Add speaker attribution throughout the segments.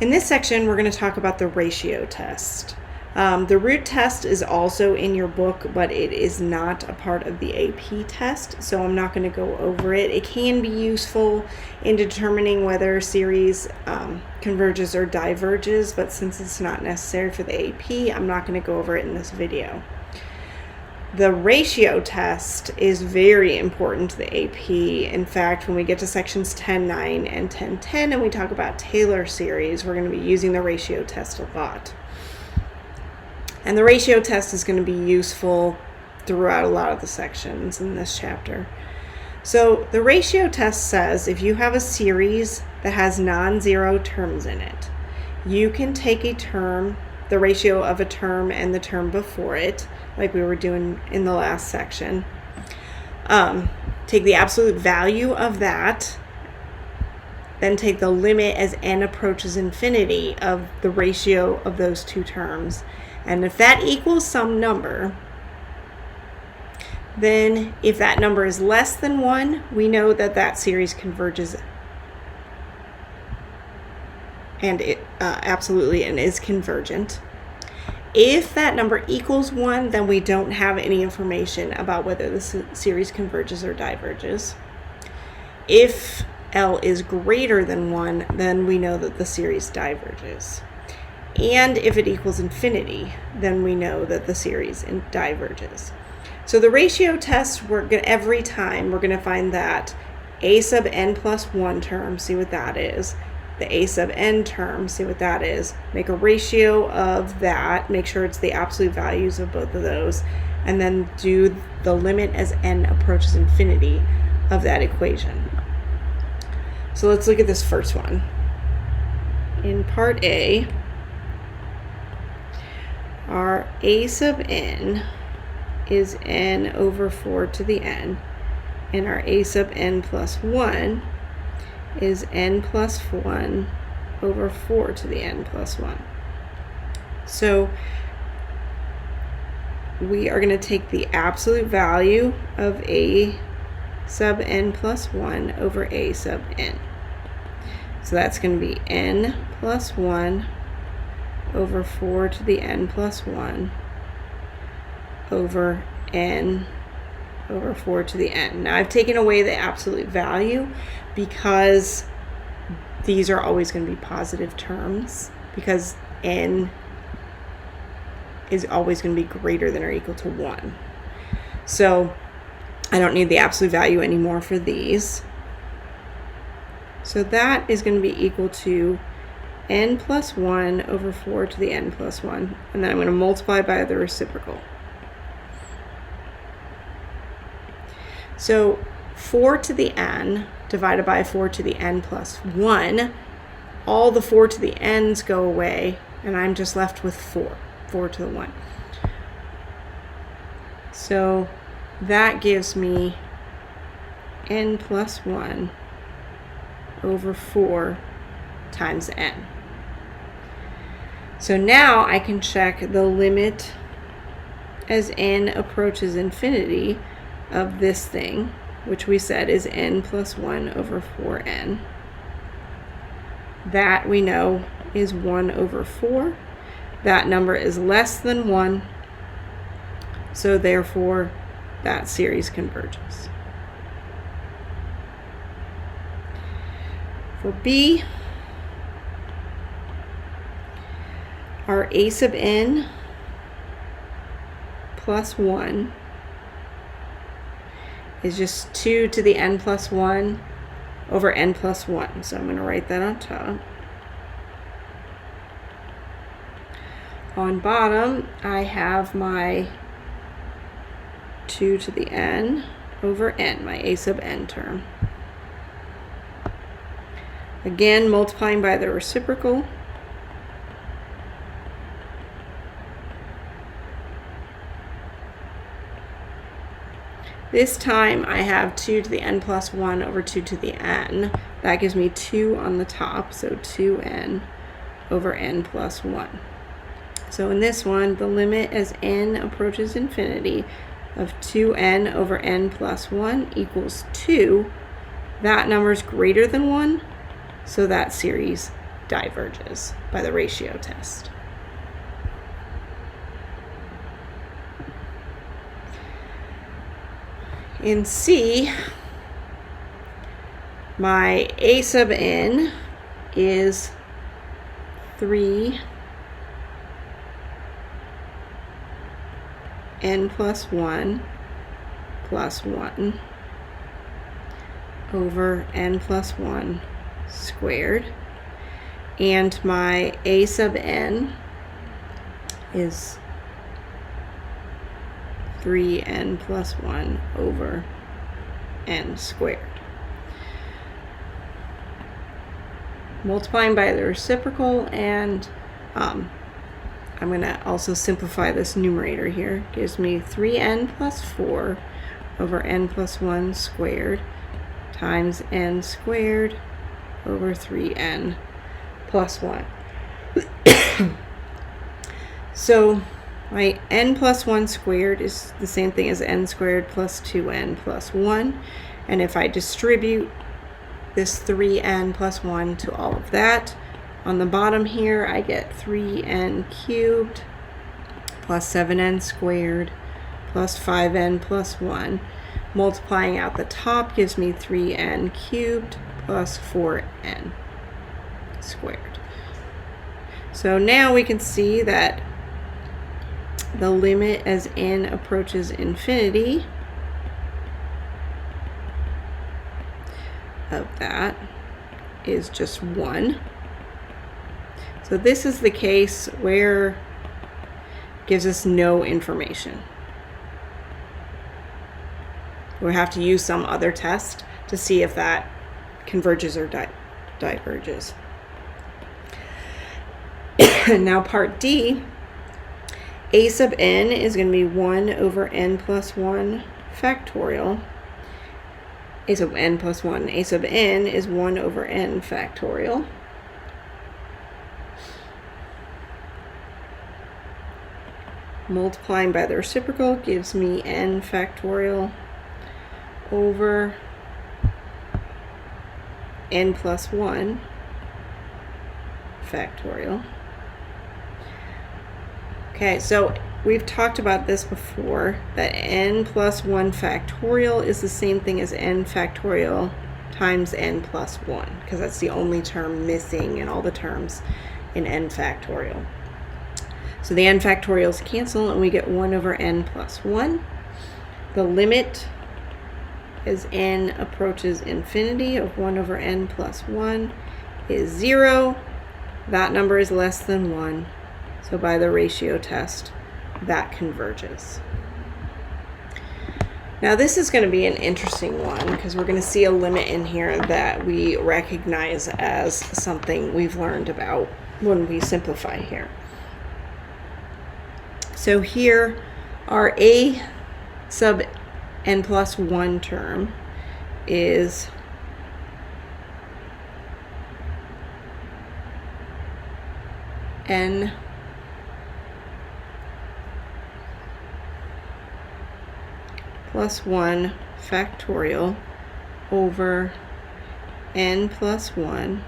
Speaker 1: In this section, we're going to talk about the ratio test. The root test is also in your book, but it is not a part of the AP test, so I'm not going to go over it. It can be useful in determining whether a series converges or diverges, but since it's not necessary for the AP, I'm not going to go over it in this video. The ratio test is very important to the AP. In fact, when we get to sections 10.9 and 10.10 and we talk about Taylor series, we're going to be using the ratio test a lot. And the ratio test is going to be useful throughout a lot of the sections in this chapter. So the ratio test says if you have a series that has non-zero terms in it, you can take a term, the ratio of a term and the term before it, like we were doing in the last section. Take the absolute value of that, then take the limit as n approaches infinity of the ratio of those two terms. And if that equals some number, then if that number is less than 1, we know that that series converges and it absolutely and is convergent. If that number equals 1, then we don't have any information about whether the series converges or diverges. If L is greater than 1, then we know that the series diverges. And if it equals infinity, then we know that the series diverges. So the ratio test, every time we're going to find that a sub n plus 1 term, see what that is. The a sub n term, see what that is. Make a ratio of that, make sure it's the absolute values of both of those, and then do the limit as n approaches infinity of that equation. So let's look at this first one. In part A, our a sub n is n over 4 to the n, and our a sub n plus 1 is n plus 1 over 4 to the n plus 1. So we are going to take the absolute value of a sub n plus 1 over a sub n. So that's going to be n plus 1 over 4 to the n plus 1 over n over 4 to the n. Now I've taken away the absolute value because these are always going to be positive terms, because n is always going to be greater than or equal to 1. So I don't need the absolute value anymore for these. So that is going to be equal to n plus 1 over 4 to the n plus 1. And then I'm going to multiply by the reciprocal. So 4 to the n divided by 4 to the n plus 1, all the 4 to the n's go away, and I'm just left with 4 to the 1. So that gives me n plus 1 over 4 times n. So now I can check the limit as n approaches infinity of this thing, which we said is n plus 1 over 4n. That we know is 1 over 4. That number is less than 1, so therefore that series converges. For B, our a sub n plus 1 is just 2 to the n plus 1 over n plus 1. So I'm going to write that on top. On bottom, I have my 2 to the n over n, my a sub n term. Again, multiplying by the reciprocal. This time I have 2 to the n plus 1 over 2 to the n. That gives me 2 on the top, so 2n over n plus 1. So in this one, the limit as n approaches infinity of 2n over n plus 1 equals 2. That number is greater than 1, so that series diverges by the ratio test. In C, my A sub n is 3 n plus 1 over n plus 1 squared, and my A sub n is 3n plus 1 over n squared. Multiplying by the reciprocal, and I'm going to also simplify this numerator here. Gives me 3n plus 4 over n plus 1 squared times n squared over 3n plus 1. So my n plus 1 squared is the same thing as n squared plus 2n plus 1. And if I distribute this 3n plus 1 to all of that, on the bottom here I get 3n cubed plus 7n squared plus 5n plus 1. Multiplying out the top gives me 3n cubed plus 4n squared. So now we can see that the limit as n approaches infinity of that is just 1. So this is the case where it gives us no information. We'll have to use some other test to see if that converges or diverges. Now part D, A sub n is going to be 1 over n plus 1 factorial. A sub n plus 1. A sub n is 1 over n factorial. Multiplying by the reciprocal gives me n factorial over n plus 1 factorial. Okay, so we've talked about this before, that n plus 1 factorial is the same thing as n factorial times n plus 1, because that's the only term missing in all the terms in n factorial. So the n factorials cancel and we get 1 over n plus 1. The limit as n approaches infinity of 1 over n plus 1 is 0. That number is less than 1. So by the ratio test, that converges. Now this is going to be an interesting one because we're going to see a limit in here that we recognize as something we've learned about when we simplify here. So here our A sub n plus 1 term is n plus 1 factorial over n plus 1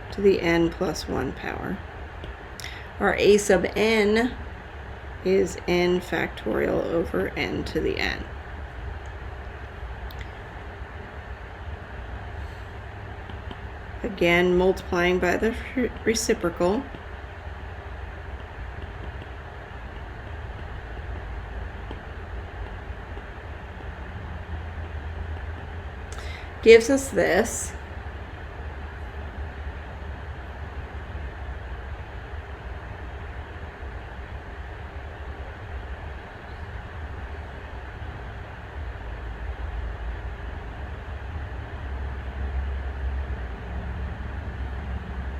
Speaker 1: to the n plus 1 power. Our A sub n is n factorial over n to the n. Again, multiplying by the reciprocal. Gives us this.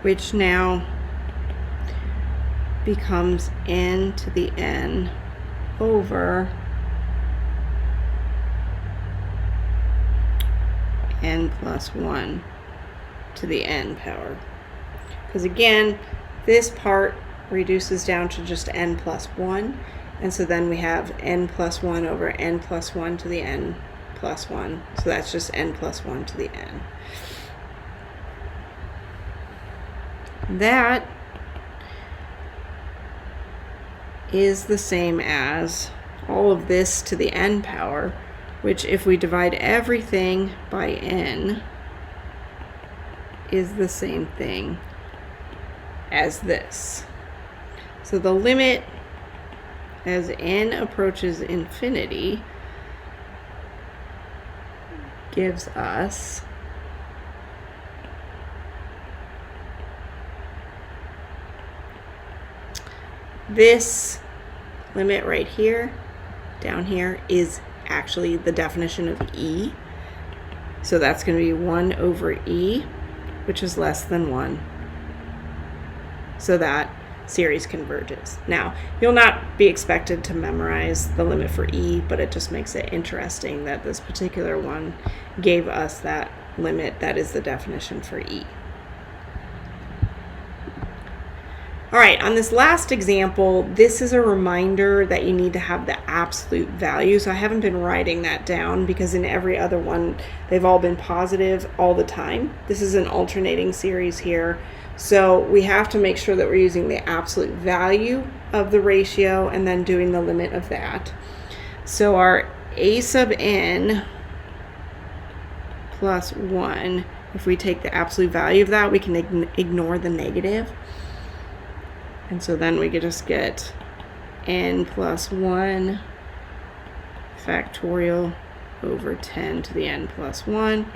Speaker 1: Which now becomes n to the n over n plus 1 to the n power. Because again, this part reduces down to just n plus 1, and so then we have n plus 1 over n plus 1 to the n plus 1, so that's just n plus 1 to the n. that is the same as all of this to the n power, which if we divide everything by n is the same thing as this. So the limit as n approaches infinity gives us this limit right here, down here, is actually the definition of E. So that's going to be 1 over E, which is less than 1. So that series converges. Now, you'll not be expected to memorize the limit for E, but it just makes it interesting that this particular one gave us that limit that is the definition for E. All right, on this last example, this is a reminder that you need to have the absolute value. So I haven't been writing that down because in every other one, they've all been positive all the time. This is an alternating series here. So we have to make sure that we're using the absolute value of the ratio and then doing the limit of that. So our a sub n plus 1, if we take the absolute value of that, we can ignore the negative. And so then we could just get n plus 1 factorial over 10 to the n plus 1.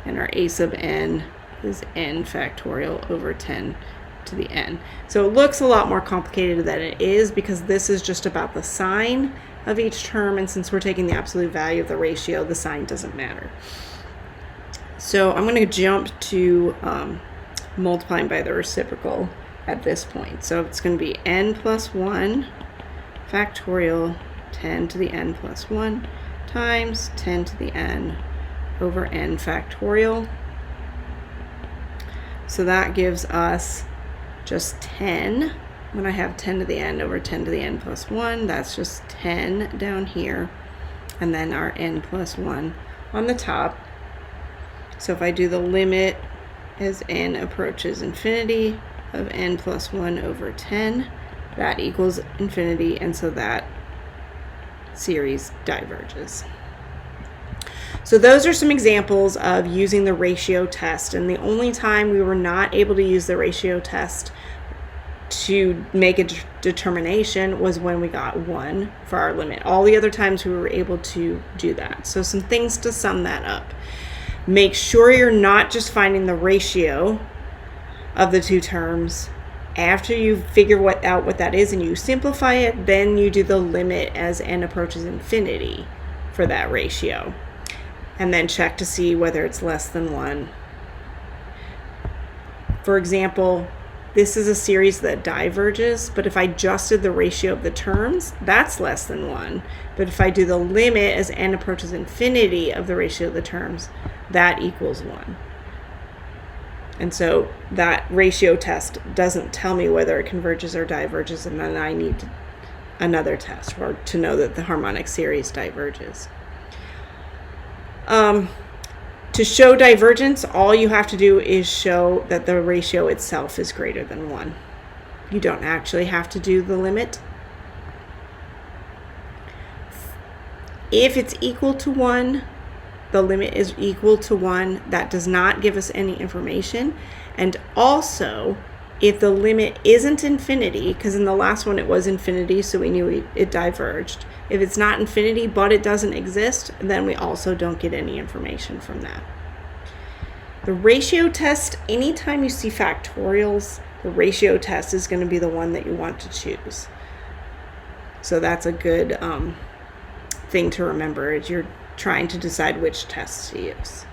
Speaker 1: And our a sub n is n factorial over 10 to the n. So it looks a lot more complicated than it is because this is just about the sign of each term. And since we're taking the absolute value of the ratio, the sign doesn't matter. So I'm going to jump to multiplying by the reciprocal at this point. So it's going to be n plus 1 factorial 10 to the n plus 1 times 10 to the n over n factorial. So that gives us just 10. When I have 10 to the n over 10 to the n plus 1, that's just 10 down here, and then our n plus 1 on the top. So if I do the limit as n approaches infinity of n plus 1 over 10, that equals infinity, and so that series diverges. So those are some examples of using the ratio test, and the only time we were not able to use the ratio test to make a determination was when we got 1 for our limit. All the other times we were able to do that. So some things to sum that up. Make sure you're not just finding the ratio of the two terms. After you figure out what that is and you simplify it, then you do the limit as n approaches infinity for that ratio. And then check to see whether it's less than 1. For example, this is a series that diverges, but if I just did the ratio of the terms, that's less than 1. But if I do the limit as n approaches infinity of the ratio of the terms, that equals 1. And so that ratio test doesn't tell me whether it converges or diverges, and then I need another test to know that the harmonic series diverges. To show divergence, all you have to do is show that the ratio itself is greater than 1. You don't actually have to do the limit. If it's equal to 1, the limit is equal to 1. That does not give us any information. And also, if the limit isn't infinity, because in the last one it was infinity, so we knew it diverged. If it's not infinity, but it doesn't exist, then we also don't get any information from that. The ratio test, anytime you see factorials, the ratio test is going to be the one that you want to choose. So that's a good thing to remember as you're trying to decide which tests to use.